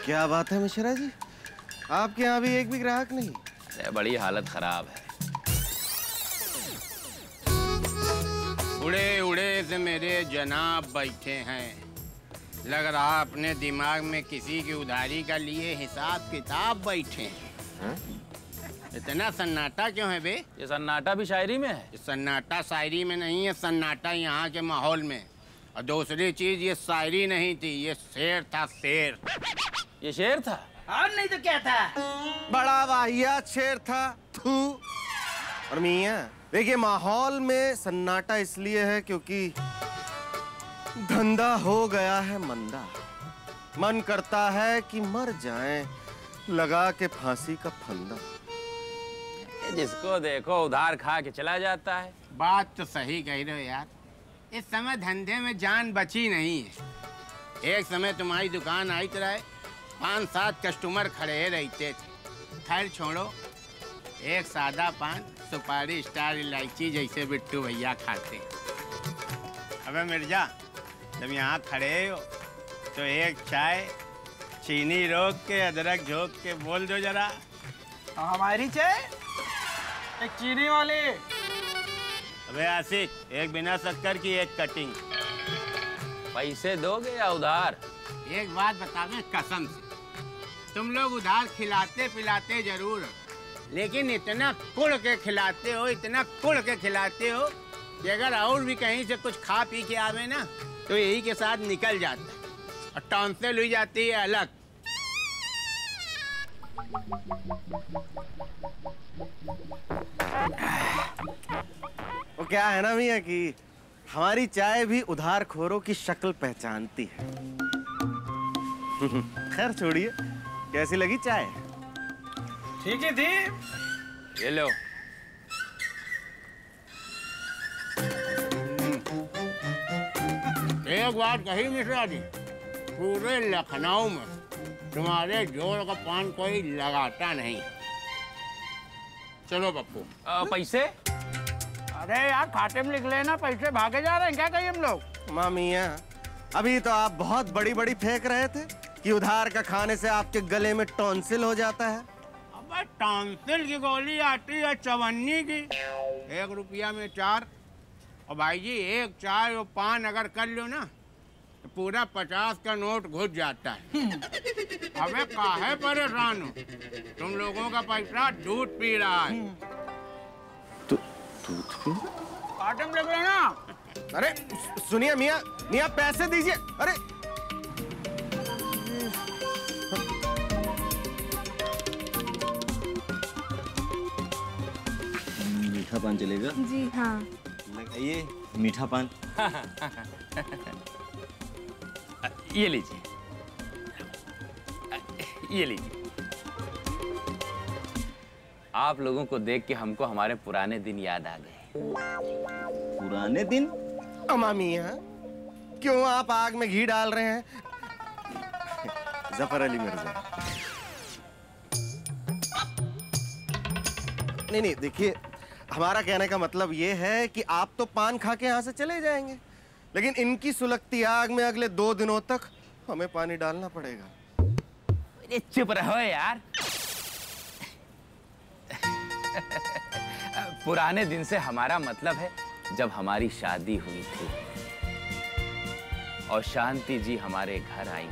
क्या बात है मिश्रा जी, आपके यहाँ भी एक भी ग्राहक नहीं? बड़ी हालत खराब है। उड़े उड़े से मेरे जनाब बैठे हैं, लग रहा अपने दिमाग में किसी की उधारी का लिए हिसाब किताब बैठे हैं। इतना सन्नाटा क्यों है बे? ये सन्नाटा भी शायरी में है? ये सन्नाटा शायरी में नहीं है, सन्नाटा यहाँ के माहौल में। और दूसरी चीज, ये शायरी नहीं थी, ये शेर था, शेर। ये शेर था? और नहीं तो क्या था? बड़ा वाहियात शेर था। थू। और मियाँ देखिए, माहौल में सन्नाटा इसलिए है क्योंकि धंधा हो गया है मंदा। मन करता है कि मर जाएं, लगा के फांसी का फंदा। जिसको देखो उधार खा के चला जाता है। बात तो सही कह रहे हो यार, इस समय धंधे में जान बची नहीं है। एक समय तुम्हारी दुकान आई तो रहे, 5-7 कस्टमर खड़े रहते थे। खैर छोड़ो, एक सादा पान, सुपारी, स्टार, इलायची जैसे बिट्टू भैया खाते। अबे मिर्जा, जब यहाँ खड़े हो तो एक चाय, चीनी रोक के, अदरक झोंक के बोल दो जरा। हमारी चाय एक चीनी वाली। अबे आसिफ, एक बिना शक्कर की, एक कटिंग। पैसे दोगे या उधार? एक बात बतावे कसम से, तुम लोग उधार खिलाते पिलाते जरूर हो, लेकिन इतना कुड़ के खिलाते हो, इतना कुड़ के खिलाते हो कि अगर और भी कहीं से कुछ खा पी के आवे ना तो यही के साथ निकल जाता है और टॉन्सिल हुई जाती है अलग। वो क्या है ना मियाँ कि हमारी चाय भी उधार खोरों की शक्ल पहचानती है। खैर छोड़िए, कैसी लगी चाय? ठीक ही थी। ये लो। एक बात कही मिश्रा जी, पूरे लखनऊ में तुम्हारे जोड़ का पान कोई लगाता नहीं। चलो पप्पू। पैसे? अरे यार, खाते में लिख लेना, पैसे भागे जा रहे हैं क्या कहीं हम लोग? माँ मियाँ, अभी तो आप बहुत बड़ी बड़ी फेंक रहे थे कि उधार का खाने से आपके गले में टॉन्सिल हो जाता है। अबे टॉन्सिल की गोली आती है चवन्नी की, 1 रुपया में 4। और भाई जी, एक चाय और पान अगर कर लो ना तो पूरा 50 का नोट घुस जाता है। अबे काहे परेशान हो? तुम लोगों का पैसा दूध पी रहा है। दूध पी? खाते में लिख लेना। अरे सुनिए मियाँ, मियाँ पैसे दीजिए। अरे मीठा पान चलेगा? जी हाँ। लगाइए मीठा पान। ये लीजिए, ये लीजिए। आप लोगों को देख के हमको हमारे पुराने दिन याद आ गए। पुराने दिन? अम्मा मियाँ, क्यों आप आग में घी डाल रहे हैं? जफर अली मिर्जा। नहीं नहीं, देखिए, हमारा कहने का मतलब ये है कि आप तो पान खा के यहाँ से चले जाएंगे, लेकिन इनकी सुलगती आग में अगले 2 दिनों तक हमें पानी डालना पड़ेगा। अरे चुप रहो यार। पुराने दिन से हमारा मतलब है जब हमारी शादी हुई थी और शांति जी हमारे घर आई थी।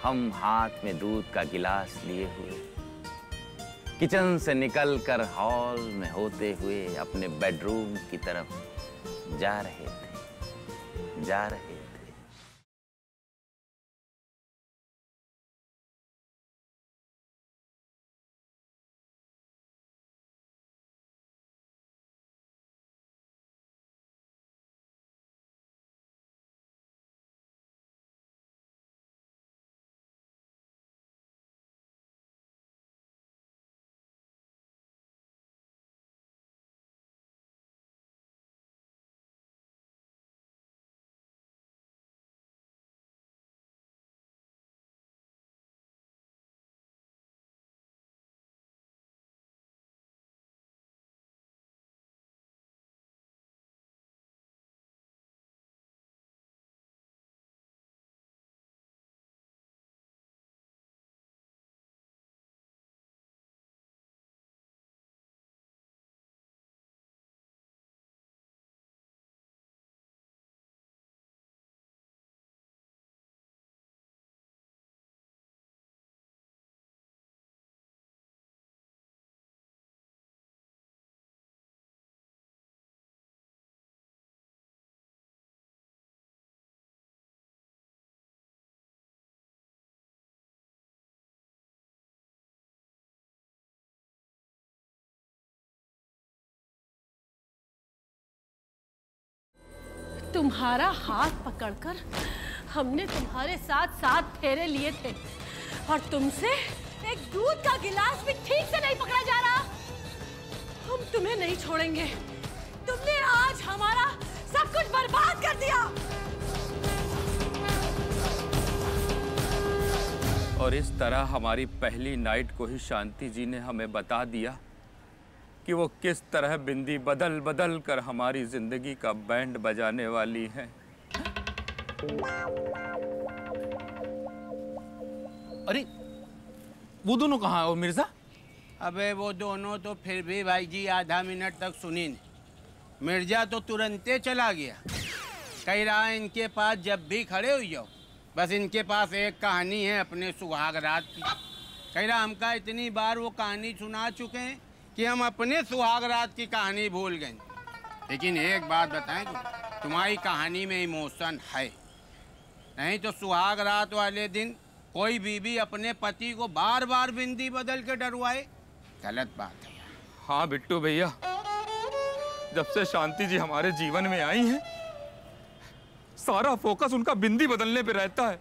हम हाथ में दूध का गिलास लिए हुए किचन से निकलकर हॉल में होते हुए अपने बेडरूम की तरफ जा रहे थे। तुम्हारा हाथ पकड़कर हमने तुम्हारे साथ 7 फेरे लिए थे और तुमसे एक दूध का गिलास भी ठीक से नहीं पकड़ा जा रहा। हम तुम्हें नहीं छोड़ेंगे। तुमने आज हमारा सब कुछ बर्बाद कर दिया। और इस तरह हमारी पहली नाइट को ही शांति जी ने हमें बता दिया कि वो किस तरह बिंदी बदल बदल कर हमारी जिंदगी का बैंड बजाने वाली है। अरे वो दोनों कहाँ है मिर्जा? अबे वो दोनों तो फिर भी भाई जी आधा मिनट तक सुनी नहीं। मिर्जा तो तुरंते चला गया। कह रहा इनके पास जब भी खड़े हो जाओ, बस इनके पास एक कहानी है अपने सुहाग रात की। कह रहा हमका इतनी बार वो कहानी सुना चुके हैं कि हम अपने सुहाग रात की कहानी भूल गए। लेकिन एक बात बताएं, तुम्हारी कहानी में इमोशन है, नहीं तो सुहाग रात वाले दिन कोई बीवी अपने पति को बार बार बिंदी बदल के डरवाए, गलत बात है। हाँ बिट्टू भैया, जब से शांति जी हमारे जीवन में आई हैं, सारा फोकस उनका बिंदी बदलने पे रहता है।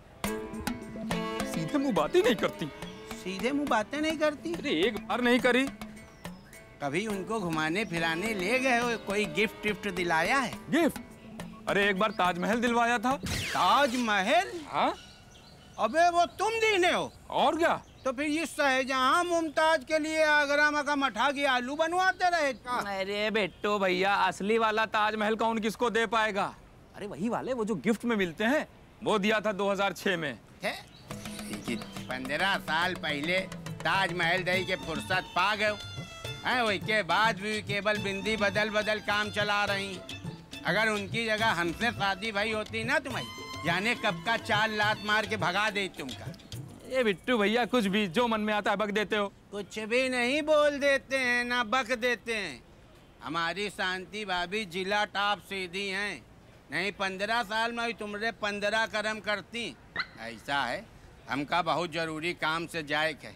सीधे मुंह बातें नहीं करती। सीधे मुंह बातें नहीं करती? अरे एक बार नहीं करी। कभी उनको घुमाने फिराने ले गए हो? कोई गिफ्ट टिफ्ट दिलाया है? गिफ्ट? अरे एक बार ताजमहल दिलवाया था। ताजमहल? हाँ। अबे वो तुम दीने हो? और क्या? तो फिर ये शाहजहां मुमताज के लिए आगरा में का मठा की आलू बनवाते रहे। अरे बिट्टू भैया, असली वाला ताजमहल कौन किसको दे पाएगा? अरे वही वाले वो जो गिफ्ट में मिलते हैं, वो दिया था 2006 में। 15 साल पहले ताजमहल दही के फुर्सत पा गए हैं, वही के बाद भी केवल बिंदी बदल बदल काम चला रही। अगर उनकी जगह हमसे शादी भाई होती ना तुम्हारी, जाने कब का 4 लात मार के भगा दे तुमका। ये बिट्टू भैया कुछ भी जो मन में आता है बक देते हो। कुछ भी नहीं बोल देते हैं ना बक देते हैं। हमारी शांति भाभी जिला टॉप सीधी हैं, नहीं 15 साल में ही तुमरे 15 कर्म करती। ऐसा है, हमका बहुत जरूरी काम से जाए के,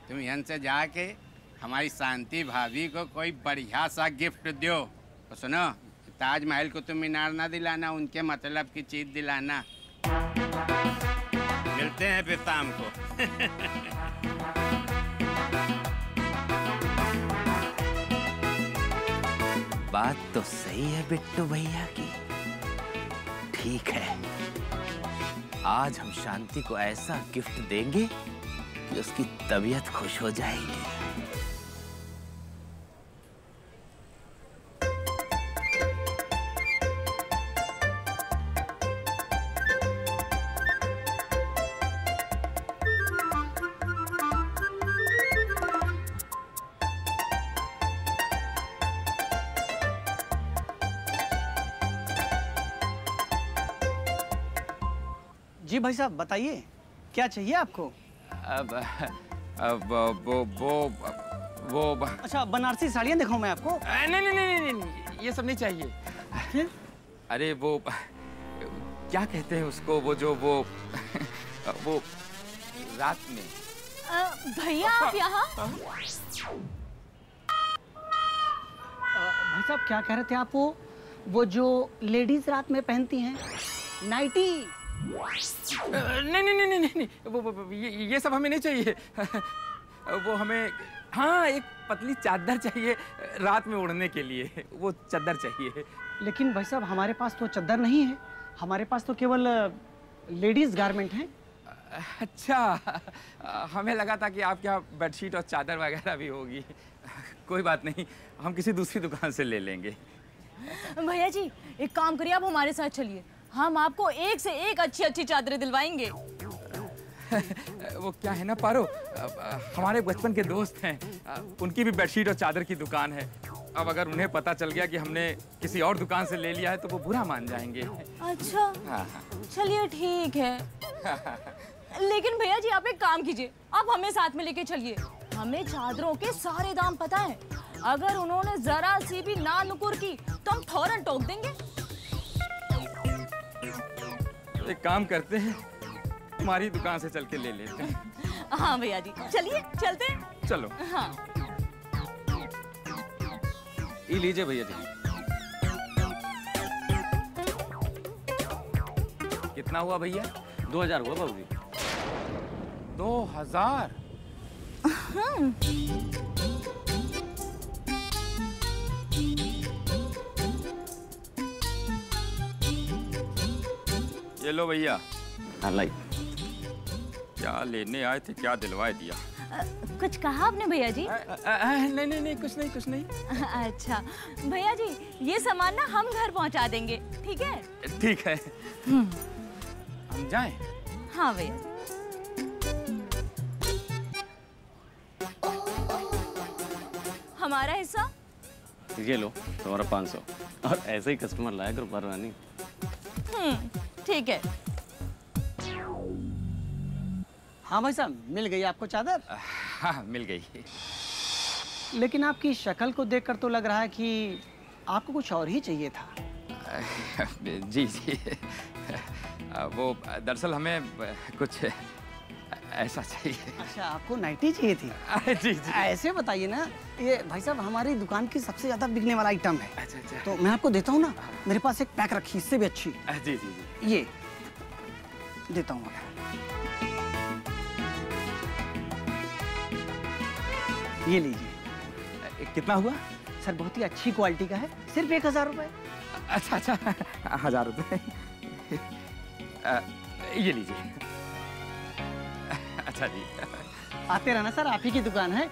तुम यहाँ से जाके हमारी शांति भाभी को कोई बढ़िया सा गिफ्ट दो। तो सुनो, ताजमहल को तुम मीनार ना दिलाना, उनके मतलब की चीज दिलाना। मिलते हैं फिर शाम को। बात तो सही है बिट्टू भैया की। ठीक है, आज हम शांति को ऐसा गिफ्ट देंगे कि उसकी तबीयत खुश हो जाएगी। जी भाई साहब बताइए, क्या चाहिए आपको? अब वो अच्छा, बनारसी साड़ियाँ दिखाऊं मैं आपको? नहीं, ये सब नहीं चाहिए। अरे वो क्या कहते हैं उसको, वो जो वो रात में। भैया आप यहाँ? भाई साहब क्या कह रहे थे आप? वो जो लेडीज रात में पहनती हैं, नाइटी। नहीं, वो ये सब हमें नहीं चाहिए। वो हमें, हाँ, एक पतली चादर चाहिए रात में ओढ़ने के लिए, वो चादर चाहिए। लेकिन भाई साहब हमारे पास तो चादर नहीं है, हमारे पास तो केवल लेडीज गारमेंट हैं। अच्छा, हमें लगा था कि आपके यहाँ बेडशीट और चादर वगैरह भी होगी। कोई बात नहीं, हम किसी दूसरी दुकान से ले लेंगे। भैया जी एक काम करिए, आप हमारे साथ चलिए, हम आपको एक से एक अच्छी अच्छी चादरें दिलवाएंगे। वो क्या है ना पारो, हमारे बचपन के दोस्त हैं, उनकी भी बेडशीट और चादर की दुकान है। अब अगर उन्हें पता चल गया कि हमने किसी और दुकान से ले लिया है तो वो बुरा मान जाएंगे। अच्छा, हाँ। चलिए ठीक है। लेकिन भैया जी आप एक काम कीजिए, आप हमें साथ में लेके चलिए। हमें चादरों के सारे दाम पता है, अगर उन्होंने जरा सी भी ना नुकुर की तो हम फौरन टोक देंगे। एक काम करते हैं, हमारी दुकान से चल के ले लेते हैं। हाँ भैया जी चलिए, चलते हैं। चलो। हाँ ये लीजिए भैया जी। कितना हुआ भैया? 2000 हुआ बाबूजी। 2000? ये लो भैया। हाँ लाई। क्या लेने आए थे, क्या दिलवाए दिया? कुछ कहा आपने भैया जी? नहीं नहीं नहीं, कुछ नहीं कुछ नहीं। अच्छा भैया जी, ये सामान ना हम घर पहुंचा देंगे, ठीक है? ठीक है। हम जाएं? हाँ भैया। हमारा हिस्सा? ये लो तुम्हारा 500। और ऐसे ही कस्टमर लाया करो परवानी। ठीक है। हाँ भाई साहब, मिल गई आपको चादर? हाँ मिल गई। लेकिन आपकी शक्ल को देखकर तो लग रहा है कि आपको कुछ और ही चाहिए था। जी जी, वो दरअसल हमें कुछ ऐसा चाहिए। अच्छा, आपको नाइटी चाहिए थी? जी जी। ऐसे बताइए ना, ये भाई साहब हमारी दुकान की सबसे ज्यादा बिकने वाला आइटम है। अच्छा अच्छा। तो मैं आपको देता हूँ ना, मेरे पास एक पैक रखी, इससे भी अच्छी। जी जी जी। ये देता हूँ। ये लीजिए। कितना हुआ? सर बहुत ही अच्छी क्वालिटी का है, सिर्फ 1000 रुपए। अच्छा अच्छा, 1000 रुपए। ये लीजिए। अच्छा जी। आते रहना सर, आप ही की दुकान है।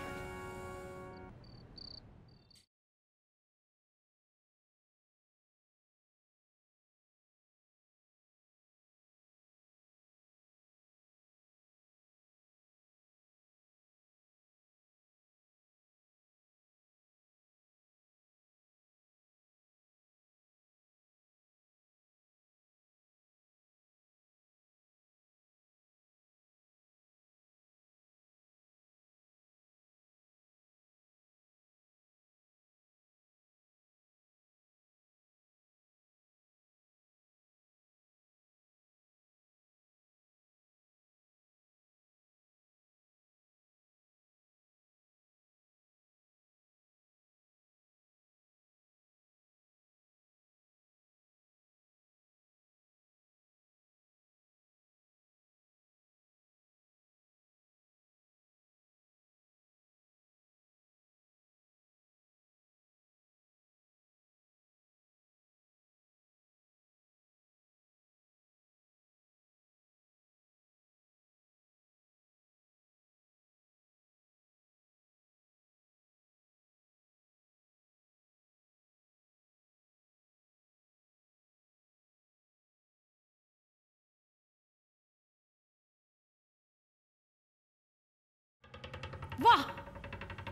वाह,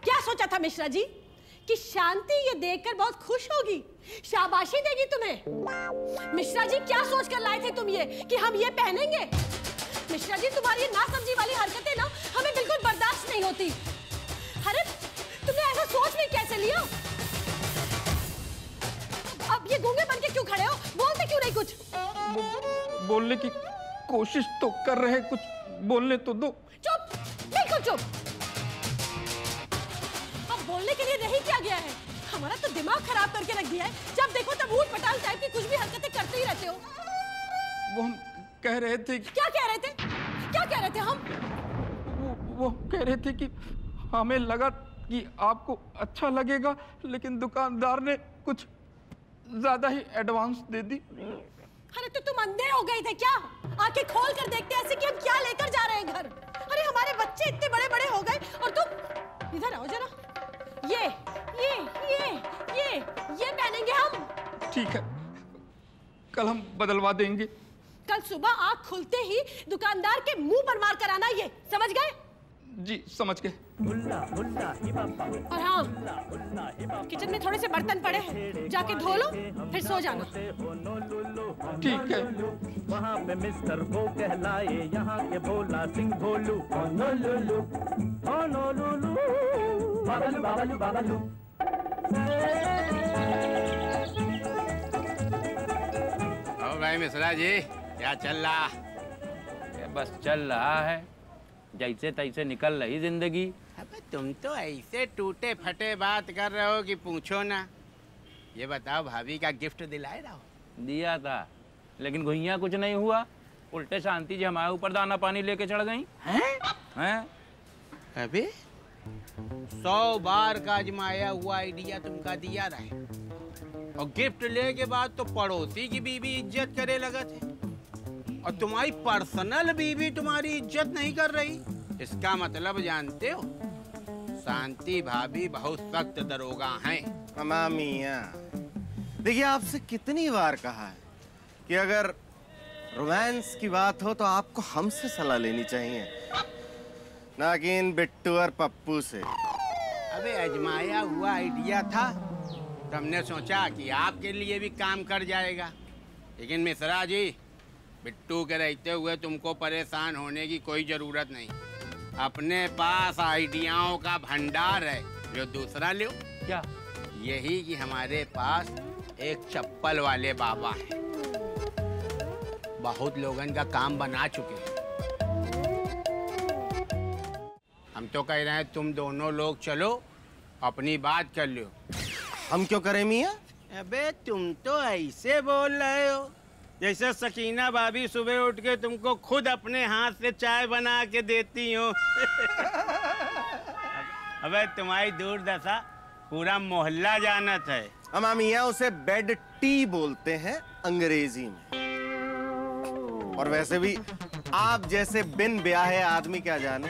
क्या सोचा था मिश्रा जी कि शांति ये देखकर बहुत खुश होगी, शाबाशी देगी तुम्हें। मिश्रा जी क्या सोचकर लाए थे तुम ये कि हम ये पहनेंगे? मिश्रा जी तुम्हारी नासमझी वाली हरकतें ना हमें बिल्कुल बर्दाश्त नहीं होती। अरे तुमने ऐसा सोच भी कैसे लिया? अब ये गूंगे बन के क्यों खड़े हो? बोलते क्यों नहीं कुछ? बोलने की कोशिश तो कर रहे, कुछ बोलने तो दो। चुप, बिल्कुल चुप। अब बोलने के लिए रही क्या गया है? हमारा तो दिमाग खराब करके रख दिया है। जब देखो तब ऊट पटांग टाइप की कुछ भी हरकतें करते ही रहते हो। वो हम कह रहे थे। क्या कह रहे थे? क्या कह रहे थे हम? वो कह रहे थे कि हमें लगा कि आपको अच्छा लगेगा, लेकिन दुकानदार ने कुछ ज्यादा ही एडवांस दे दी। अरे तो तुम अंधे हो गए थे क्या? आंखें खोल कर देखते ऐसे कि हम क्या लेकर जा रहे हैं घर। अरे हमारे बच्चे इतने बड़े बड़े हो गए और तुम इधर आओ जरा। ये पहनेंगे हम। ठीक है, कल हम बदलवा देंगे। कल सुबह आँख खुलते ही दुकानदार के मुंह पर मार कर आना, ये समझ गए? जी समझ गए। और हाँ, किचन में थोड़े से बर्तन पड़े हैं, जाके धो लो फिर सो जाना। ठीक है। वहाँ पे मिस्टर वो कहलाए, यहाँ के भोला सिंह भोलू। ओ नो लुलू, ओ नो लुलू, बाबालू बाबालू बाबालू। ओ भाई मिश्रा जी, क्या चल रहा? बस चल रहा है, जैसे तैसे निकल रही जिंदगी। अबे तुम तो ऐसे टूटे फटे बात कर रहे हो कि पूछो ना। ये बताओ भाभी का गिफ्ट दिलाए रहो? दिया था, लेकिन घुइयाँ कुछ नहीं हुआ। उल्टे शांति जी हमारे ऊपर दाना पानी लेके चढ़ गई हैं? अबे 100 बार का आजमाया हुआ आइडिया तुमका दिया रहे और गिफ्ट ले के बाद तो पड़ोसी की बीवी इज्जत करे लगा थे और तुम्हारी पर्सनल बीवी तुम्हारी इज्जत नहीं कर रही। इसका मतलब जानते हो, शांति भाभी बहुत सख्त दरोगा हैं। अम्मा मियाँ, देखिए आपसे कितनी बार कहा है कि अगर रोमांस की बात हो तो आपको हमसे सलाह लेनी चाहिए, ना कि इन बिट्टू और पप्पू से। अबे आजमाया हुआ आइडिया था, तो हमने सोचा कि आपके लिए भी काम कर जाएगा। लेकिन मिश्रा जी, बिट्टू के रहते हुए तुमको परेशान होने की कोई जरूरत नहीं। अपने पास आइडियाओं का भंडार है, जो दूसरा लो। क्या? यही कि हमारे पास एक चप्पल वाले बाबा हैं, बहुत लोगन का काम बना चुके हैं। हम तो कह रहे हैं तुम दोनों लोग चलो, अपनी बात कर लो। हम क्यों करें मियाँ? अबे तुम तो ऐसे बोल रहे हो जैसे सकीना भाभी सुबह उठ के तुमको खुद अपने हाथ से चाय बना के देती हो। अबे तुम्हारी दुर्दशा पूरा मोहल्ला जानत है। अम्मा मियाँ, उसे बेड टी बोलते हैं अंग्रेजी में। और वैसे भी आप जैसे बिन ब्याहे आदमी क्या जाने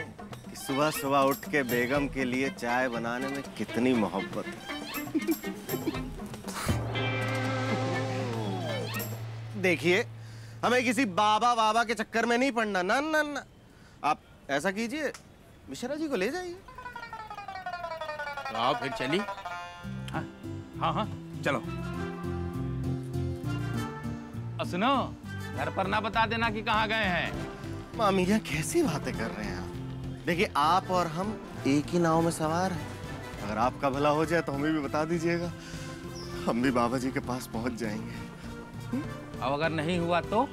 कि सुबह सुबह उठ के बेगम के लिए चाय बनाने में कितनी मोहब्बत है। देखिए, हमें किसी बाबा के चक्कर में नहीं पड़ना। ना ना ना, आप ऐसा कीजिए, मिश्रा जी को ले जाइए। तो आओ फिर चली। हाँ हाँ चलो। सुनो, घर पर ना बता देना कि कहाँ गए हैं। मामिया कैसी बातें कर रहे हैं आप? देखिए, आप और हम एक ही नाव में सवार हैं। अगर आपका भला हो जाए तो हमें भी बता दीजिएगा, हम भी बाबा जी के पास पहुंच जाएंगे। अब अगर नहीं हुआ तो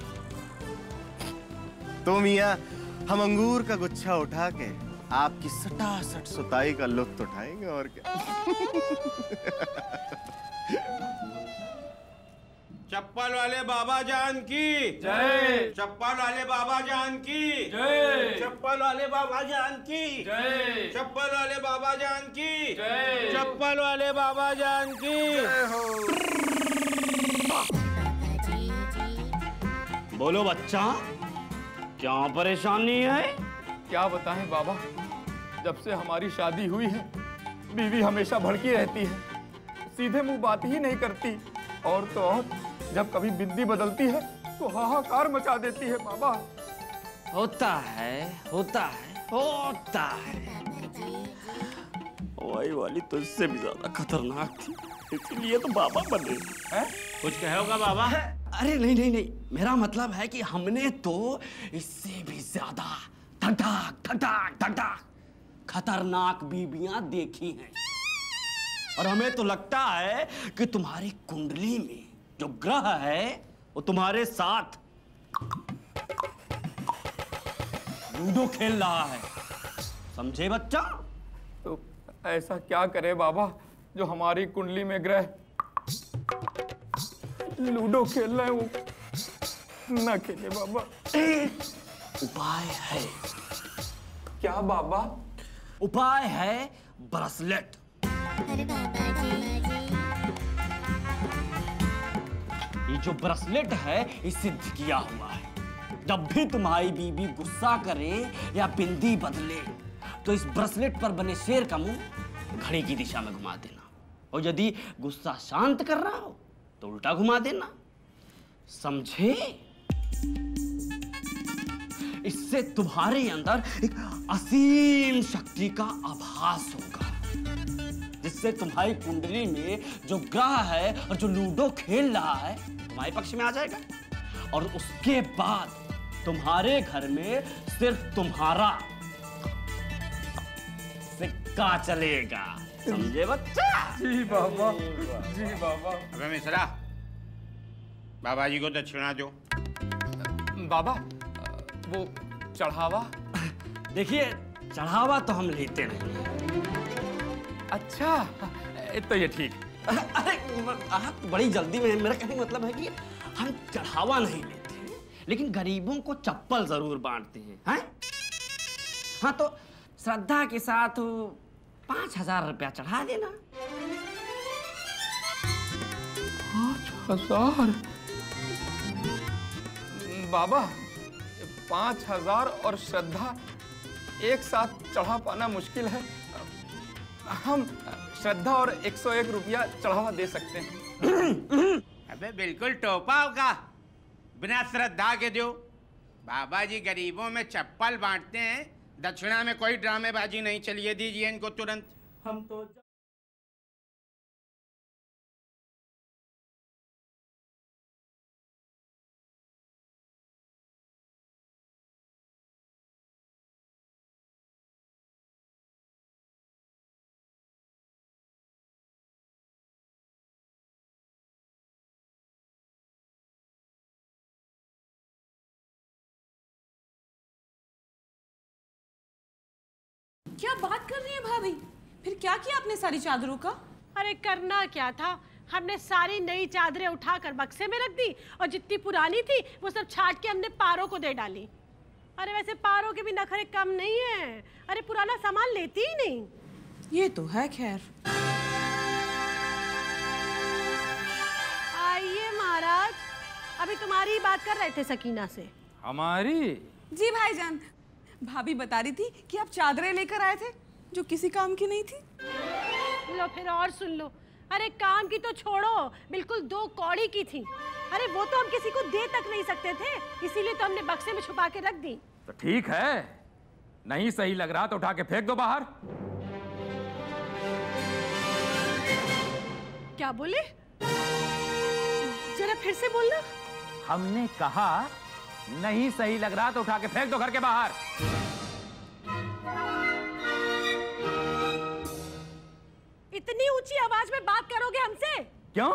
मियाँ, हम अंगूर का गुच्छा उठा के आपकी सटासट सुताई का लुत्फ उठाएंगे, और क्या। चप्पल वाले बाबा जान की जय। चप्पल वाले बाबा जान की जय। चप्पल वाले बाबा जान की जय। चप्पल वाले बाबा जान की जय। चप्पल वाले बाबा जान की जय हो। बोलो बच्चा, क्या परेशानी है? क्या बताएं बाबा, जब से हमारी शादी हुई है बीवी हमेशा भड़की रहती है, सीधे मुंह बात ही नहीं करती, और तो और जब कभी बिंदी बदलती है तो हाहाकार मचा देती है बाबा। होता है होता है होता है। वही वाली तो इससे भी ज्यादा खतरनाक थी, इसलिए तो बाबा बने। कुछ कहोगा बाबा? अरे नहीं नहीं नहीं, मेरा मतलब है कि हमने तो इससे भी ज्यादा ठक ठक खतरनाक बीबियां देखी हैं, और हमें तो लगता है कि तुम्हारी कुंडली में जो ग्रह है वो तुम्हारे साथ लूडो खेल रहा है, समझे बच्चा? तो ऐसा क्या करे बाबा जो हमारी कुंडली में ग्रह लूडो खेल रहे हैं, वो ना खेले बाबा। उपाय है। क्या बाबा? उपाय है ब्रेसलेट। ये जो ब्रेसलेट है ये सिद्ध किया हुआ है, जब भी तुम्हारी बीबी गुस्सा करे या बिंदी बदले तो इस ब्रेसलेट पर बने शेर का मुंह घड़ी की दिशा में घुमा देना, और यदि गुस्सा शांत कर रहा हो तो उल्टा घुमा देना, समझे? इससे तुम्हारे अंदर एक असीम शक्ति का आभास होगा, जिससे तुम्हारी कुंडली में जो ग्रह है और जो लूडो खेल रहा है तुम्हारे पक्ष में आ जाएगा, और उसके बाद तुम्हारे घर में सिर्फ तुम्हारा सिक्का चलेगा, समझे बच्चा? जी बाबा, जी बाबा। अबे मिश्रा, बाबा जी को दक्षिणा दो। बाबा, वो चढ़ावा? देखिए, चढ़ावा तो हम लेते नहीं। अच्छा, तो ये ठीक। अरे आप बड़ी जल्दी में, मेरा कहने का मतलब है कि हम चढ़ावा नहीं लेते, लेकिन गरीबों को चप्पल जरूर बांटते हैं। हाँ तो श्रद्धा के साथ 5,000 रुपया चढ़ा देना। 5,000? बाबा 5,000 और श्रद्धा एक साथ चढ़ा पाना मुश्किल है। हम श्रद्धा और 101 रुपया चढ़ावा दे सकते हैं। अबे बिल्कुल टोपा होगा, बिना श्रद्धा के दो। बाबा जी गरीबों में चप्पल बांटते हैं, दक्षिणा में कोई ड्रामेबाजी नहीं। चलिए दीजिए इनको तुरंत। हम तो क्या बात कर रही है भाभी? फिर क्या किया आपने सारी चादरों का? अरे करना क्या था, हमने सारी नई चादरें उठाकर बक्से में रख दी और जितनी पुरानी थी वो सब छाट के हमने पारों को दे डाली। अरे वैसे पारों के भी नखरे कम नहीं है, अरे पुराना सामान लेती ही नहीं। ये तो है। खैर आइए महाराज, अभी तुम्हारी बात कर रहे थे सकीना से। हमारी? जी भाईजान, भाभी बता रही थी कि आप चादरें लेकर आए थे जो किसी काम की नहीं थी। लो फिर और सुन लो। अरे काम की तो छोड़ो, बिल्कुल 2 कौड़ी की थी। अरे वो तो हम किसी को दे तक नहीं सकते थे, इसीलिए तो हमने बक्से में छुपा के रख दी। तो ठीक है, नहीं सही लग रहा तो उठा के फेंक दो बाहर। क्या बोले? जरा फिर से बोलना। हमने कहा नहीं सही लग रहा तो उठा के फेंक दो घर के बाहर। इतनी ऊंची आवाज में बात करोगे हमसे? क्यों?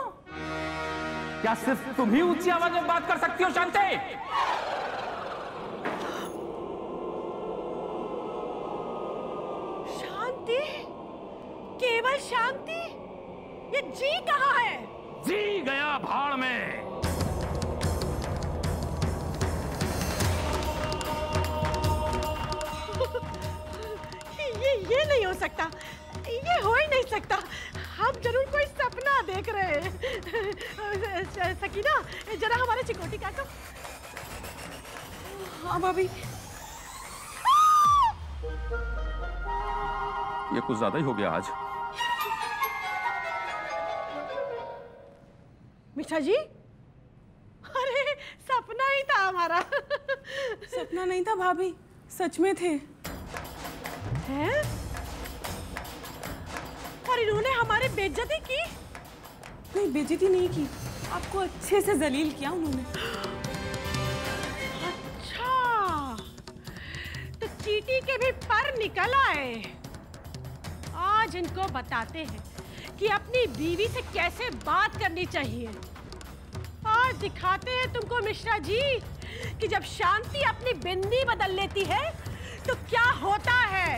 क्या सिर्फ तुम ही ऊंची आवाज में बात कर सकती हो शांति? शांति? केवल शांति? ये जी कहाँ है? जी गया भाड़ में। ये नहीं हो सकता, ये हो ही नहीं सकता। हम जरूर कोई सपना देख रहे हैं। सकीना जरा हमारे चिकोटी काटो। हाँ भाभी। ये कुछ ज्यादा ही हो गया आज। मिठा जी, अरे सपना ही था हमारा। सपना नहीं था भाभी, सच में थे। हैं? और इन्होंने हमारी बेइज्जती की? नहीं, बेइज्जती नहीं की, आपको अच्छे से जलील किया उन्होंने। अच्छा, तो चींटी के भी पर निकल आए। आज इनको बताते हैं कि अपनी बीवी से कैसे बात करनी चाहिए। और दिखाते हैं तुमको मिश्रा जी कि जब शांति अपनी बिंदी बदल लेती है तो क्या होता है।